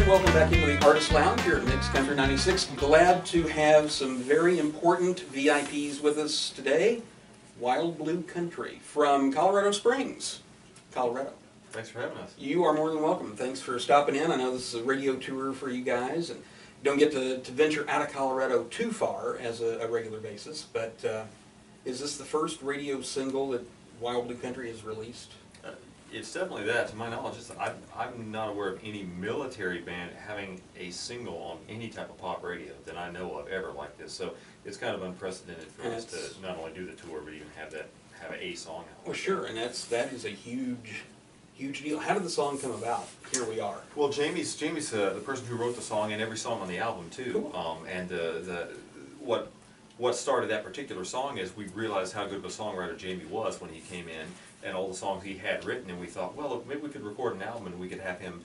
welcome back into the Artist Lounge here at Mix Country 96. Glad to have some very important VIPs with us today. Wild Blue Country from Colorado Springs, Colorado. Thanks for having us. You are more than welcome. Thanks for stopping in. I know this is a radio tour for you guys, and you don't get to venture out of Colorado too far as a regular basis, but is this the first radio single that Wild Blue Country has released? It's definitely that. To my knowledge, I'm not aware of any military band having a single on any type of pop radio that I know of ever like this. So it's kind of unprecedented for us to not only do the tour, but even have a song out. Well, sure, and that is a huge deal. How did the song come about? Here we are. Well, Jamie's the person who wrote the song and every song on the album too. Cool. And what started that particular song is we realized how good of a songwriter Jamie was when he came in, and all the songs he had written, and we thought, well, look, maybe we could record an album and we could have him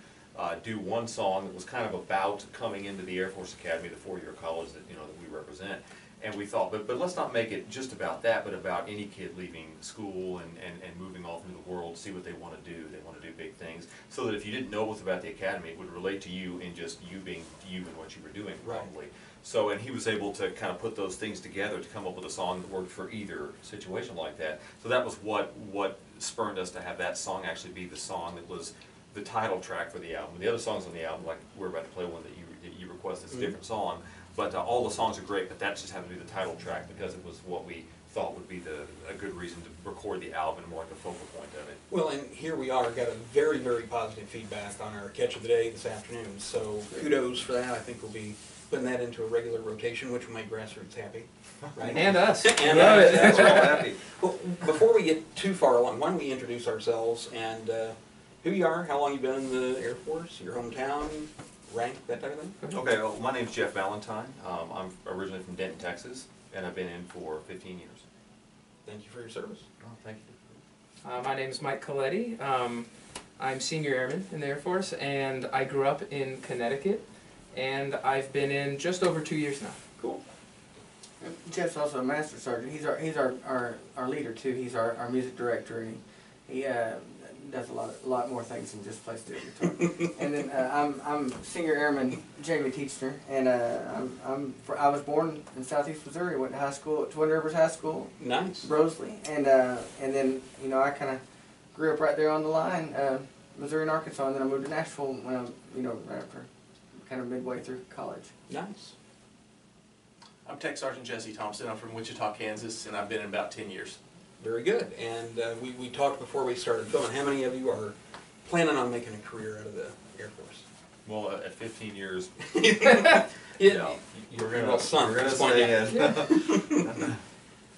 do one song that was kind of about coming into the Air Force Academy, the four-year college that that we represent. And we thought, but let's not make it just about that, but about any kid leaving school and moving off into the world, see what they want to do. They want to do big things, so that if you didn't know what's about the academy, it would relate to you in just you being you and what you were doing, probably. Right. So, and he was able to kind of put those things together to come up with a song that worked for either situation like that. So that was what spurred us to have that song actually be the song that was the title track for the album. The other songs on the album, like we're about to play one that you requested, it's a different song. But all the songs are great, but that just happened to be the title track because it was what we thought would be a good reason to record the album, more like a focal point of it. Well, and here we are, got a very, very positive feedback on our Catch of the Day this afternoon, so kudos for that. I think we'll be putting that into a regular rotation, which will make Grassroots happy. Right? And us. And us. We're all happy. Well, before we get too far along, why don't we introduce ourselves and who you are, how long you've been in the Air Force, your hometown, rank, that type of thing? Okay, well, my name's Jeff Valentine. I'm originally from Denton, Texas, and I've been in for 15 years. Thank you for your service. Oh, thank you. My name is Mike Coletti. I'm senior airman in the Air Force, and I grew up in Connecticut, and I've been in just over 2 years now. Cool. Jeff's also a master sergeant. He's our leader too. He's our music director, and he does a lot more things than just play steel guitar. And then I'm senior airman Jamie Teachner, and I was born in Southeast Missouri. Went to high school at Twin Rivers High School. Nice. Brosley, and then I kind of grew up right there on the line, Missouri and Arkansas, and then I moved to Nashville when right after kind of midway through college. Nice. I'm Tech Sergeant Jesse Thompson. I'm from Wichita, Kansas, and I've been in about 10 years. Very good. And we talked before we started filming. How many of you are planning on making a career out of the Air Force? Well, at 15 years, Yeah. we're gonna say yes.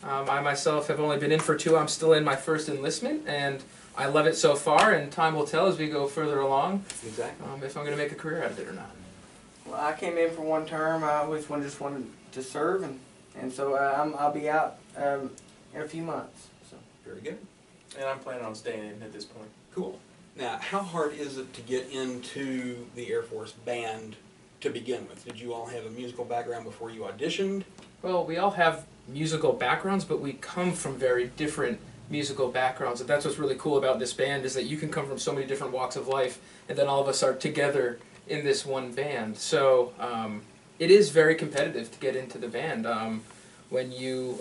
I myself have only been in for 2. I'm still in my first enlistment, and I love it so far, and time will tell as we go further along Exactly. if I'm going to make a career out of it or not. Well, I came in for one term. I always just wanted to serve, and so I'll be out in a few months. So. Very good. And I'm planning on staying in at this point. Cool. Now, how hard is it to get into the Air Force band to begin with? Did you all have a musical background before you auditioned? Well, we all have musical backgrounds, but we come from very different musical backgrounds, and that's what's really cool about this band, is that you can come from so many different walks of life, and then all of us are together in this one band. So it is very competitive to get into the band. When you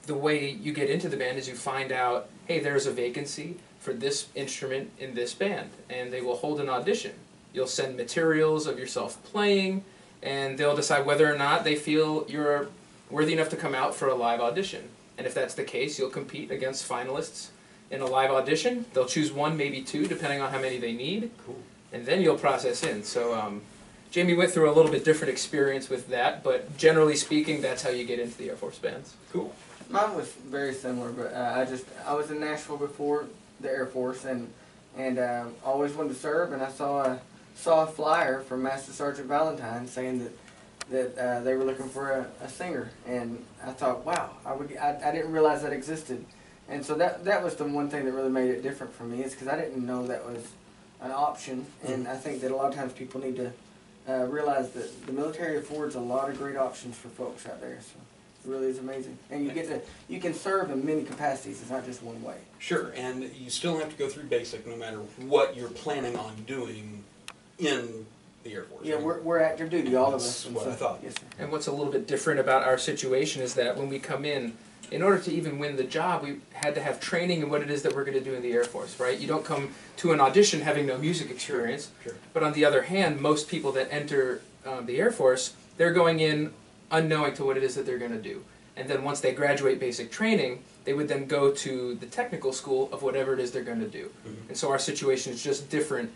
the way you get into the band is you find out, hey, there's a vacancy for this instrument in this band, and they will hold an audition. You'll send materials of yourself playing, and they'll decide whether or not they feel you're worthy enough to come out for a live audition. And if that's the case, you'll compete against finalists in a live audition. They'll choose 1, maybe 2, depending on how many they need. Cool. And then you'll process in. So Jamie went through a little bit different experience with that, but generally speaking, that's how you get into the Air Force bands. Cool. Mine was very similar, but I was in Nashville before the Air Force, and always wanted to serve, and I saw a flyer from Master Sergeant Valentine saying that they were looking for a singer, and I thought, wow, I didn't realize that existed, and so that was the one thing that really made it different for me, is because I didn't know that was an option, and I think that a lot of times people need to realize that the military affords a lot of great options for folks out there. So. It really is amazing, and you can serve in many capacities. It's not just one way. Sure, and you still have to go through basic no matter what you're planning on doing in the Air Force. Yeah, right? we're active duty, all of That's us. and what I so- thought. Yes, sir. And what's a little bit different about our situation is that when we come in order to even win the job, we had to have training in what it is that we're going to do in the Air Force, right? You don't come to an audition having no music experience. Sure. But on the other hand, most people that enter the Air Force, they're going in unknowing to what it is that they're going to do. And then once they graduate basic training, they would then go to the technical school of whatever it is they're going to do. Mhm. And so our situation is just different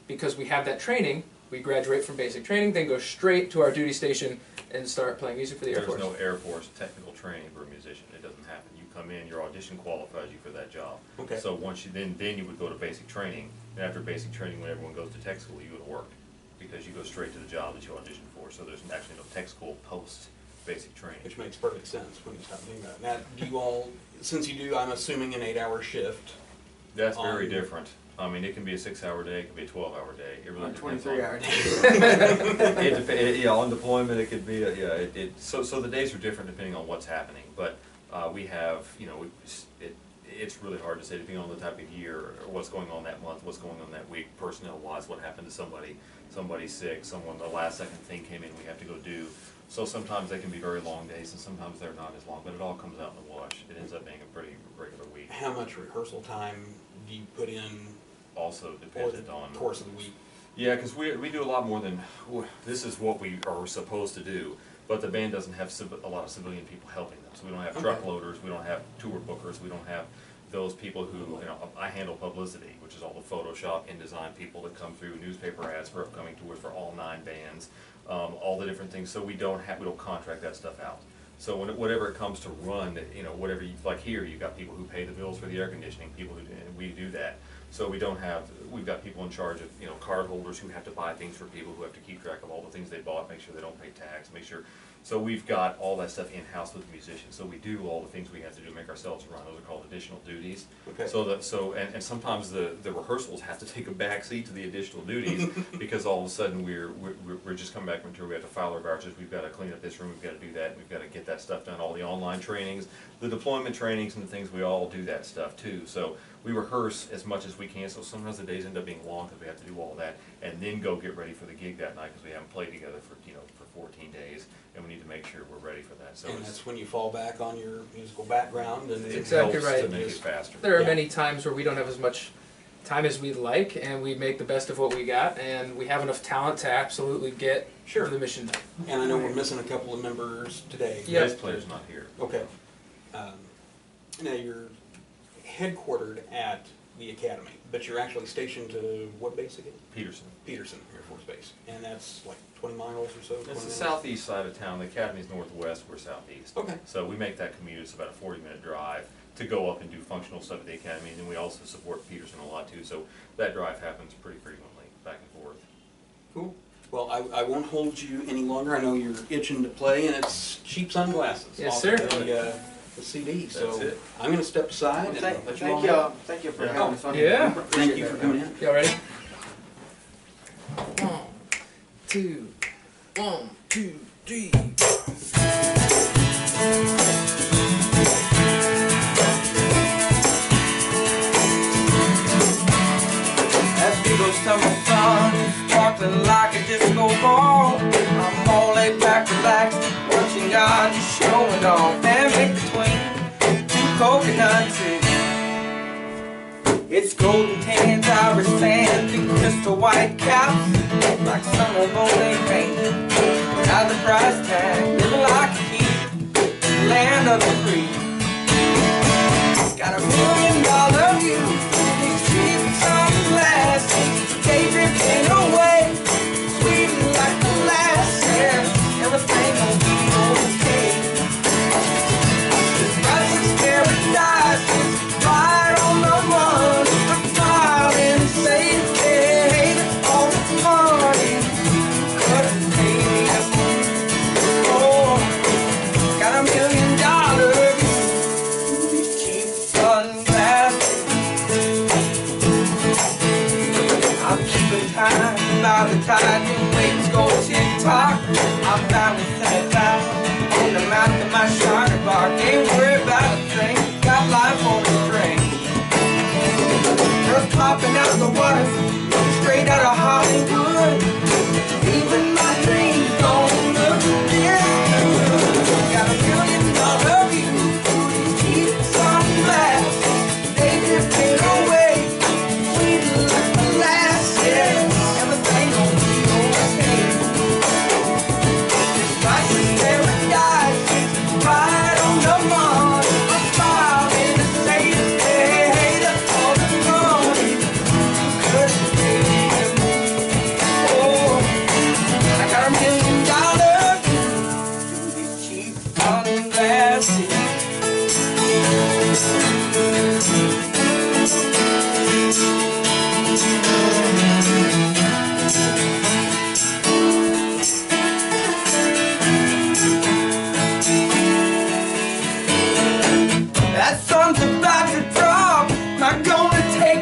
because we have that training. We graduate from basic training, then go straight to our duty station and start playing music for the Air There's Force. no Air Force technical training for a musician. It doesn't happen. You come in, your audition qualifies you for that job. Okay. So once you, then you would go to basic training. And after basic training, when everyone goes to tech school, you go to work. Because you go straight to the job that you auditioned for. So there's actually no tech school post basic training. Which makes perfect sense when you stop doing that. Now, do you all, since you do, I'm assuming, an 8-hour shift? That's very on- different. I mean, it can be a 6-hour day, it can be a 12-hour day. It really On depends 23 on. hours. Yeah, on deployment, it could be, so the days are different depending on what's happening, but, we have, it's really hard to say depending on the type of year, or what's going on that month, what's going on that week, personnel-wise, what happened to somebody's sick, the last-second thing came in we have to go do. So sometimes they can be very long days, and sometimes they're not as long, but it all comes out in the wash. It ends up being a pretty regular week. How much rehearsal time do you put in Also over the dependent on. course of the week? Yeah, because we do a lot more than, this is what we are supposed to do, but the band doesn't have a lot of civilian people helping them. So we don't have Okay. truck loaders, we don't have tour bookers, we don't have those people who, I handle publicity, which is all the Photoshop, InDesign people that come through, newspaper ads for upcoming tours for all 9 bands, all the different things, so we don't contract that stuff out. So whatever it comes to run, whatever, like here, you've got people who pay the bills for the air conditioning, people who, and we do that. So we've got people in charge of, card holders who have to buy things for people, who have to keep track of all the things they bought, make sure they don't pay tax, make sure. So we've got all that stuff in-house with the musicians, so we do all the things we have to do to make ourselves run, those are called additional duties. Okay. And sometimes the rehearsals have to take a back seat to the additional duties, because all of a sudden we're just coming back from tour, we have to file our vouchers, we've got to clean up this room, we've got to do that, we've got to get that stuff done, all the online trainings, the deployment trainings and the things, we all do that stuff too. So we rehearse as much as we can, so sometimes the days end up being long because we have to do all that, and then go get ready for the gig that night, because we haven't played together for 14 days, and we need to make sure we're ready for that. So And it's that's when you fall back on your musical background and it exactly helps right. to make it faster. There are Yeah. many times where we don't have as much time as we'd like, and we make the best of what we got, and we have enough talent to absolutely get Sure. the mission done. And I know we're missing a couple of members today. Yeah. Bass player's not here. Okay. Now you're headquartered at the academy, but you're actually stationed to what base again? Peterson. Peterson Air Force Base, and that's like 20 miles or so? 20 It's the minutes? southeast side of town. The academy's northwest, we're southeast. Okay. So we make that commute. It's about a 40-minute drive to go up and do functional stuff at the academy, and then we also support Peterson a lot too. So that drive happens pretty frequently, back and forth. Cool. Well, I won't hold you any longer. I know you're itching to play, and it's Cheap Sunglasses. Yes, off sir. The CD. So That's it. I'm going to step aside Well, and thank let you all y'all. Thank you for Yeah. having us on. Yeah. here. Thank you Appreciate for that. coming in. Y'all ready? 1, 2, 1, 2, 3. As Beatles tell my son, sparkling like a disco ball. I'm all laid back, relaxed, watching God just showing off. And in between two coconuts, it's golden tans, Irish sand, and crystal white caps, like summer bowling paint. Without the price tag, living like a king, land of the free. Got $1 million view, these cheap sunglasses, day drifting away, sweet like molasses, everything will be okay. This Russian paradise is right on the run, I'm smiling, saying, hey, all the money couldn't pay me. Oh, got $1 million view, these cheap sunglasses. I'm keeping time by the tide, new waves go tick-tock. I'm bound to set back on the mouth of my shiny bar. Ain't worried about a thing, got life on the string. Girls popping out the water, looking straight out of Hollywood.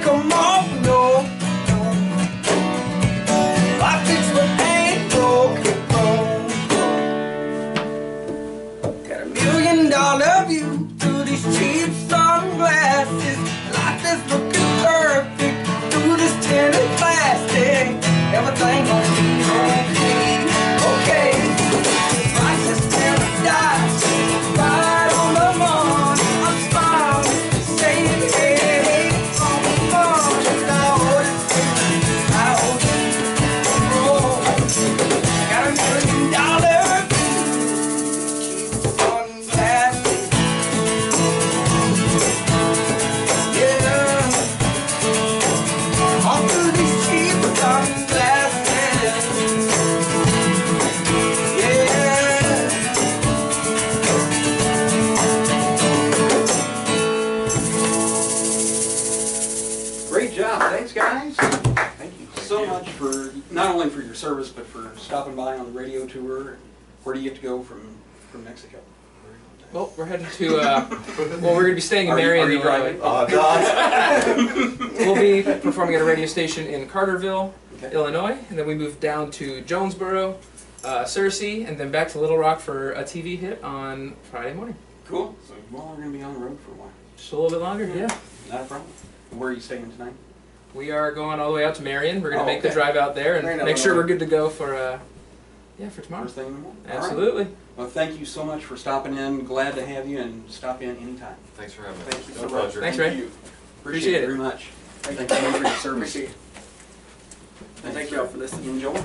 come off, no. I fix what ain't broke. Got $1 million view through these cheap sunglasses. Life is looking perfect through this tinted plastic. Everything gonna be okay, okay. Life is paradise, right on the lawn. I'm smiling, saying, hey, hey, on the phone. I hold it, got $1 million cheap sunglasses. Yeah, all through these cheap sunglasses. Yeah. Great job, thanks guys. Thank you so much for, not only for your service, but for stopping by on the radio tour. Where do you get to go from Mexico? Well, we're headed to, well, we're going to be staying in Are you Marion, Illinois. driving? Oh, God. We'll be performing at a radio station in Carterville, Okay. Illinois, and then we move down to Jonesboro, Searcy, and then back to Little Rock for a TV hit on Friday morning. Cool, so you all are going to be on the road for a while. Just a little bit longer, yeah. Not a problem. And where are you staying tonight? We are going all the way out to Marion. We're going Oh, to make the okay. drive out there and Marion, make sure Illinois. we're good to go for, for tomorrow. First thing in the morning? All right. Absolutely. Well, thank you so much for stopping in. Glad to have you, and stop in anytime. Thanks for having me. Thank you No so much. pleasure. Thanks, Thank Ray. you. Appreciate it. very much. Thank you for your service. Appreciate it. Thank y'all for listening. Enjoy.